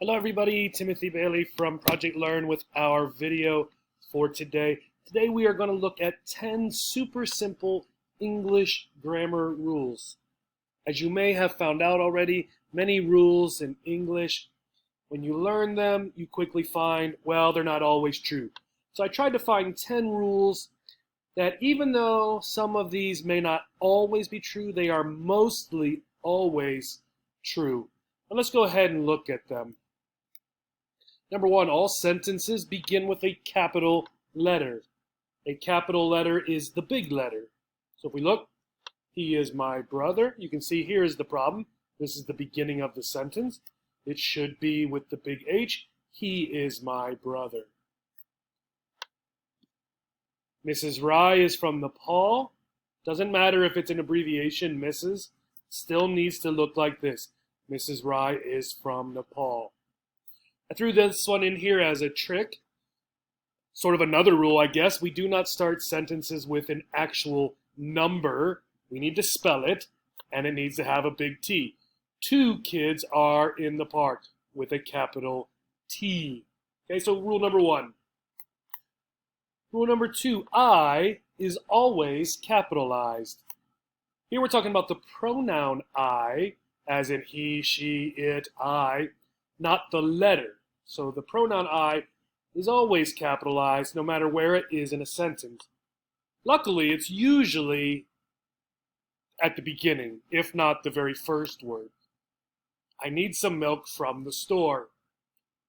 Hello everybody, Timothy Bailey from Project Learn with our video for today. Today we are going to look at 10 super simple English grammar rules. As you may have found out already, many rules in English, when you learn them, you quickly find, well, they're not always true. So I tried to find 10 rules that even though some of these may not always be true, they are mostly always true. Now let's go ahead and look at them. Number one, all sentences begin with a capital letter. A capital letter is the big letter. So if we look, he is my brother. You can see here is the problem. This is the beginning of the sentence. It should be with the big H. He is my brother. Mrs. Rye is from Nepal. Doesn't matter if it's an abbreviation, Mrs. Still needs to look like this. Mrs. Rye is from Nepal. I threw this one in here as a trick. Sort of another rule, I guess. We do not start sentences with an actual number. We need to spell it, and it needs to have a big T. 2 kids are in the park with a capital T. Okay, so rule number 1. Rule number 2, I is always capitalized. Here we're talking about the pronoun I, as in he, she, it, I, not the letter. So the pronoun I is always capitalized no matter where it is in a sentence. Luckily, it's usually at the beginning, if not the very first word. I need some milk from the store.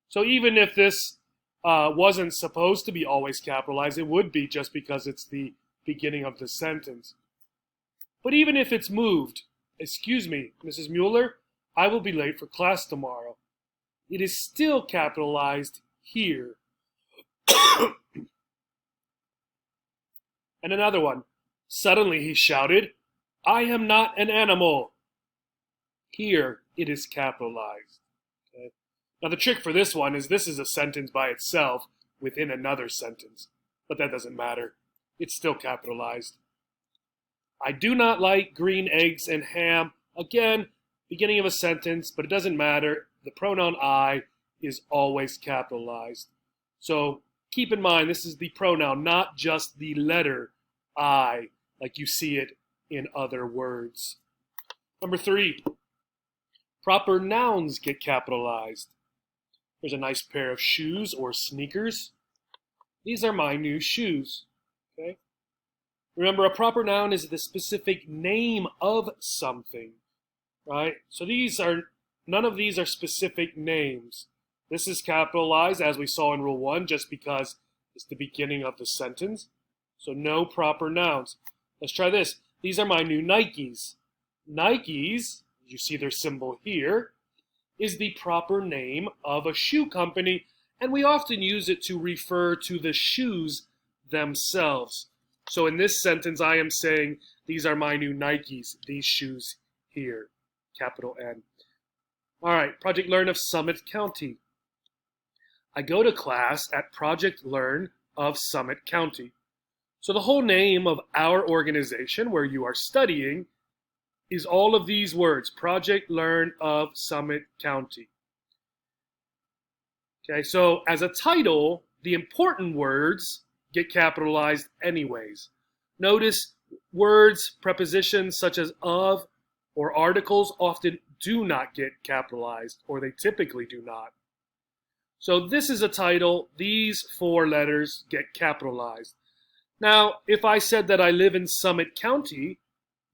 So even if this wasn't supposed to be always capitalized, it would be just because it's the beginning of the sentence. But even if it's moved, excuse me, Mrs. Mueller, I will be late for class tomorrow. It is still capitalized here. And another one. Suddenly he shouted, I am not an animal. Here it is capitalized. Okay. Now the trick for this one is this is a sentence by itself within another sentence. But that doesn't matter. It's still capitalized. I do not like green eggs and ham. Again, beginning of a sentence, but it doesn't matter. The pronoun I is always capitalized. So keep in mind, this is the pronoun, not just the letter I, like you see it in other words. Number 3, proper nouns get capitalized. There's a nice pair of shoes or sneakers. These are my new shoes. Okay. Remember, a proper noun is the specific name of something, right? So none of these are specific names. This is capitalized, as we saw in Rule 1, just because it's the beginning of the sentence. So no proper nouns. Let's try this. These are my new Nikes. Nikes, you see their symbol here, is the proper name of a shoe company, and we often use it to refer to the shoes themselves. So in this sentence, I am saying, these are my new Nikes, these shoes here, capital N. All right, Project Learn of Summit County. I go to class at Project Learn of Summit County. So the whole name of our organization where you are studying is all of these words, Project Learn of Summit County. Okay, so as a title, the important words get capitalized anyways. Notice words, prepositions such as of or articles often do not get capitalized, or they typically do not. So this is a title. These 4 letters get capitalized. Now, if I said that I live in Summit County,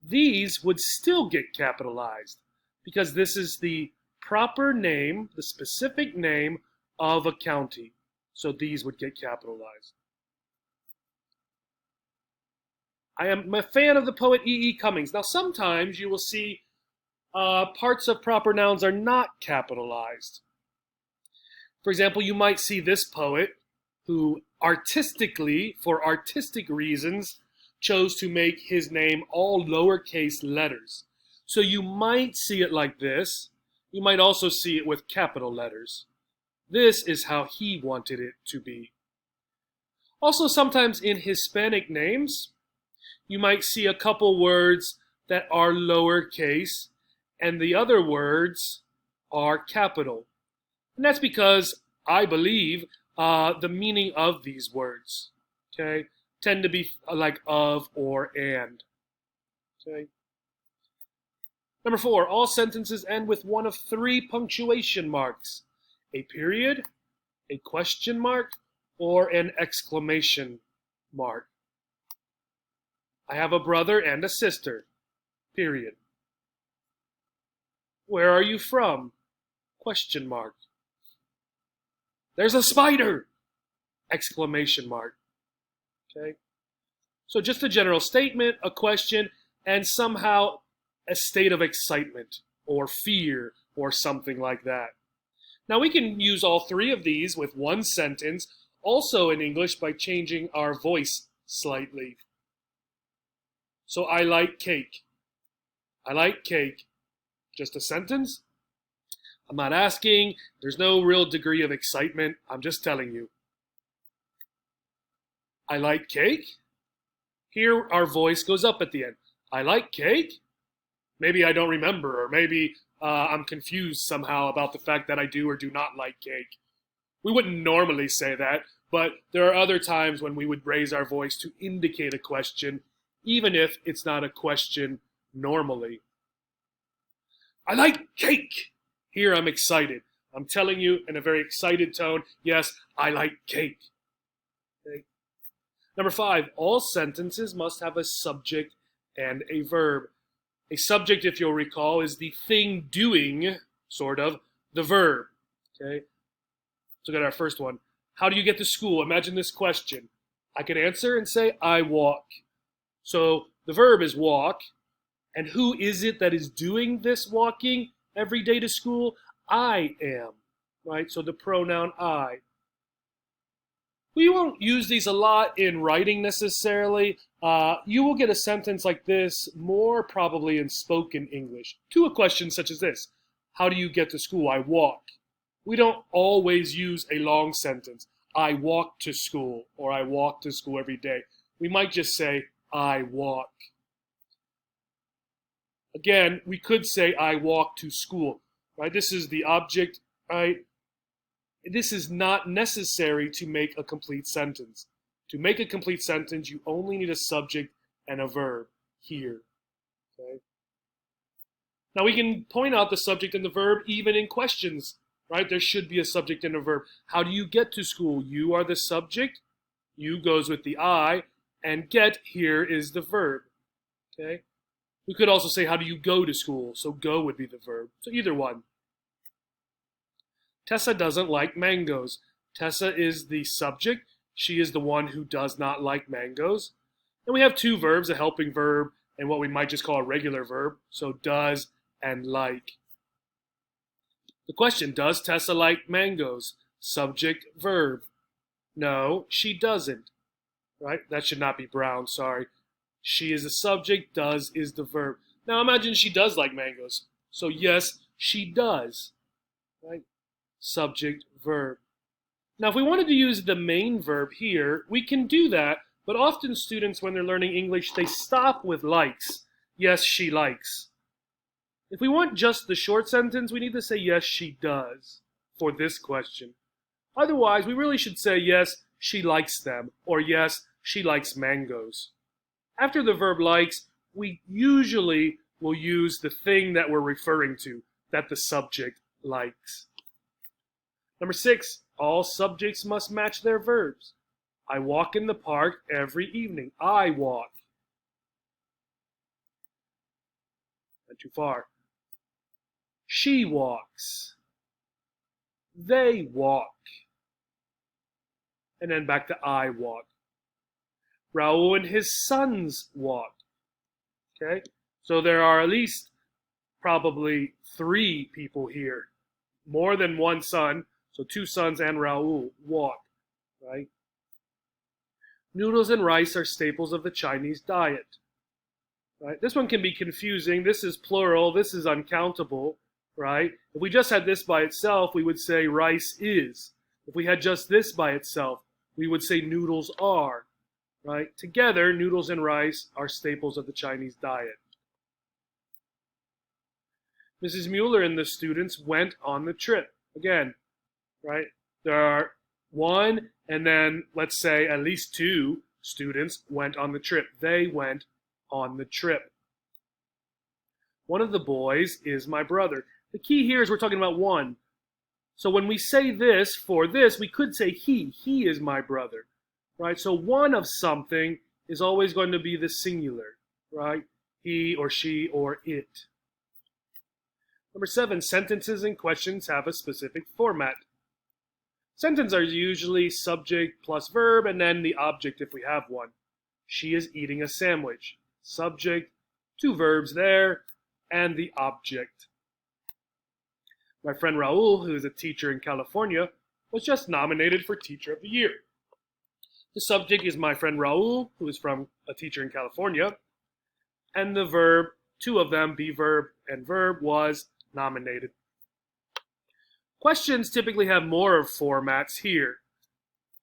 these would still get capitalized because this is the proper name, the specific name of a county. So these would get capitalized. I am a fan of the poet E.E. Cummings. Now, sometimes you will see parts of proper nouns are not capitalized. For example, you might see this poet who artistically, for artistic reasons, chose to make his name all lowercase letters. So you might see it like this. You might also see it with capital letters. This is how he wanted it to be. Also, sometimes in Hispanic names, you might see a couple words that are lowercase and the other words are capital. And that's because I believe the meaning of these words, okay, tend to be like of or and. Okay. Number 4, all sentences end with one of 3 punctuation marks: a period, a question mark, or an exclamation mark. I have a brother and a sister, period. Where are you from? Question mark. There's a spider! Exclamation mark. Okay. So just a general statement, a question, and somehow a state of excitement or fear or something like that. Now we can use all 3 of these with one sentence, also in English, by changing our voice slightly. So I like cake. I like cake. Just a sentence. I'm not asking. There's no real degree of excitement. I'm just telling you. I like cake. Here our voice goes up at the end. I like cake. Maybe I don't remember, or maybe I'm confused somehow about the fact that I do or do not like cake. We wouldn't normally say that, but there are other times when we would raise our voice to indicate a question, even if it's not a question normally. I like cake. Here I'm excited. I'm telling you in a very excited tone, yes, I like cake. Okay. Number 5, all sentences must have a subject and a verb. A subject, if you'll recall, is the thing doing, sort of, the verb. Okay. Let's look at our first one. How do you get to school? Imagine this question. I could answer and say, I walk. So the verb is walk. And who is it that is doing this walking every day to school? I am, right? So the pronoun I. We won't use these a lot in writing necessarily. You will get a sentence like this more probably in spoken English to a question such as this. How do you get to school? I walk. We don't always use a long sentence. I walk to school, or I walk to school every day. We might just say, I walk. Again, we could say, I walk to school, right? This is the object, right? This is not necessary to make a complete sentence. To make a complete sentence, you only need a subject and a verb here. Okay? Now we can point out the subject and the verb even in questions, right? There should be a subject and a verb. How do you get to school? You are the subject. You goes with the I, and get here is the verb. Okay? We could also say, how do you go to school? So go would be the verb. So either one. Tessa doesn't like mangoes. Tessa is the subject. She is the one who does not like mangoes. And we have 2 verbs, a helping verb and what we might just call a regular verb. So does and like. The question, does Tessa like mangoes? Subject, verb. No, she doesn't. Right? That should not be brown, sorry. She is the subject, does is the verb. Now imagine she does like mangoes. So yes, she does. Right? Subject, verb. Now, if we wanted to use the main verb here, we can do that, but often students, when they're learning English, they stop with likes. Yes, she likes. If we want just the short sentence, we need to say, yes, she does, for this question. Otherwise, we really should say, yes, she likes them, or yes, she likes mangoes. After the verb likes, we usually will use the thing that we're referring to, that the subject likes. Number 6, all subjects must match their verbs. I walk in the park every evening. I walk. Not too far. She walks. They walk. And then back to I walk. Raul and his sons walk. Okay? So there are at least probably 3 people here. More than one son. So 2 sons and Raul walk, right? Noodles and rice are staples of the Chinese diet, right? This one can be confusing. This is plural. This is uncountable, right? If we just had this by itself, we would say rice is. If we had just this by itself, we would say noodles are, right? Together, noodles and rice are staples of the Chinese diet. Mrs. Mueller and the students went on the trip. Again, right? There are one, and then let's say at least two students went on the trip. They went on the trip. One of the boys is my brother. The key here is we're talking about one. So when we say this, for this, we could say he. He is my brother, right? So one of something is always going to be the singular, right? He or she or it. Number 7, sentences and questions have a specific format. Sentences are usually subject plus verb and then the object if we have one. She is eating a sandwich. Subject, two verbs there, and the object. My friend Raul, who is a teacher in California, was just nominated for Teacher of the Year. The subject is my friend Raul, who is from a teacher in California, and the verb, two of them, be-verb and verb, was nominated. Questions typically have more formats here.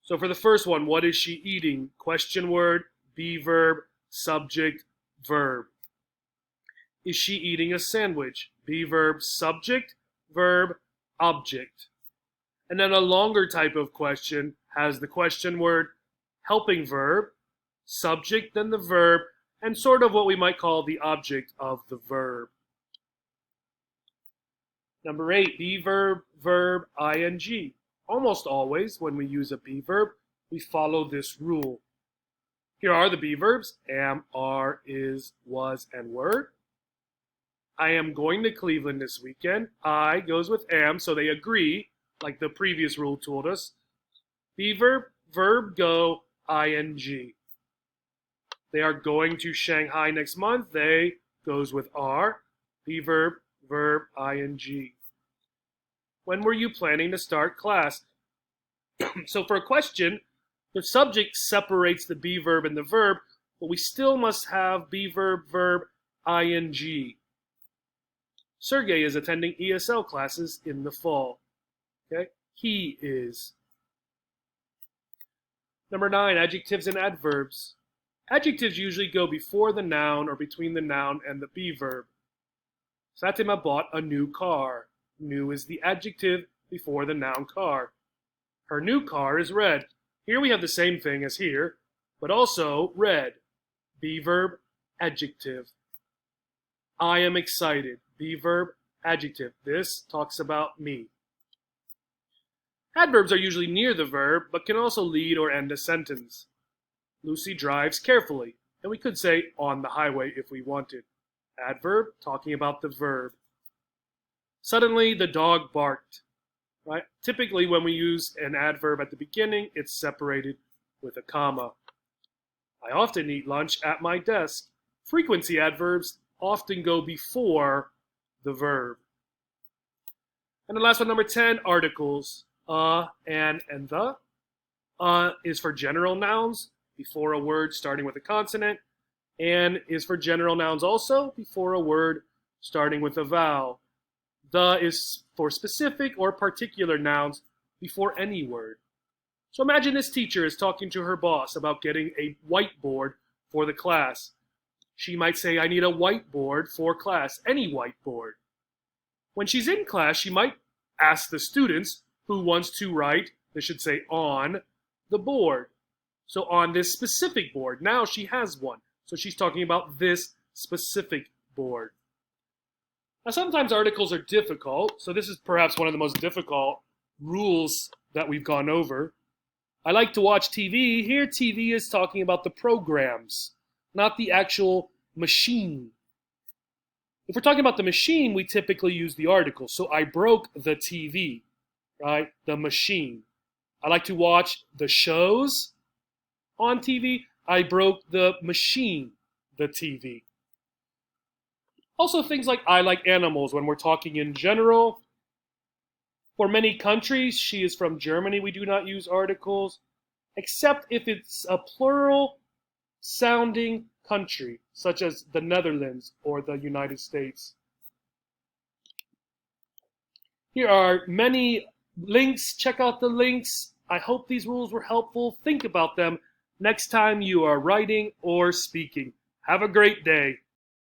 So for the first one, what is she eating? Question word, be-verb, subject, verb. Is she eating a sandwich? Be-verb, subject, verb, object. And then a longer type of question has the question word, helping verb, subject, then the verb, and sort of what we might call the object of the verb. Number 8, be-verb, verb, ing. Almost always, when we use a be-verb, we follow this rule. Here are the be-verbs, am, are, is, was, and were. I am going to Cleveland this weekend. I goes with am, so they agree, like the previous rule told us. Be-verb, verb, go, ing. They are going to Shanghai next month. They goes with are. Be-verb, verb, ing. When were you planning to start class? So for a question, the subject separates the be-verb and the verb, but we still must have be-verb, verb, ing. Sergey is attending ESL classes in the fall. Okay, he is. Number 9, adjectives and adverbs. Adjectives usually go before the noun or between the noun and the be-verb. Fatima bought a new car. New is the adjective before the noun car. Her new car is red. Here we have the same thing as here, but also red. Be-verb, adjective. I am excited. Be-verb, adjective. This talks about me. Adverbs are usually near the verb, but can also lead or end a sentence. Lucy drives carefully, and we could say on the highway if we wanted. Adverb, talking about the verb. Suddenly, the dog barked. Right? Typically, when we use an adverb at the beginning, it's separated with a comma. I often eat lunch at my desk. Frequency adverbs often go before the verb. And the last one, number 10, articles. And the. Is for general nouns, before a word starting with a consonant, and is for general nouns also, before a word starting with a vowel. The is for specific or particular nouns before any word. So imagine this teacher is talking to her boss about getting a whiteboard for the class. She might say, I need a whiteboard for class, any whiteboard. When she's in class, she might ask the students who wants to write, they should say on, the board. So on this specific board. Now she has one. So she's talking about this specific board. Now sometimes articles are difficult, so this is perhaps one of the most difficult rules that we've gone over. I like to watch TV. Here TV is talking about the programs, not the actual machine. If we're talking about the machine, we typically use the article. So I broke the TV, right? The machine. I like to watch the shows on TV. I broke the machine, the TV. Also things like I like animals when we're talking in general. For many countries, she is from Germany, we do not use articles, except if it's a plural sounding country, such as the Netherlands or the United States. Here are many links. Check out the links. I hope these rules were helpful. Think about them next time you are writing or speaking. Have a great day.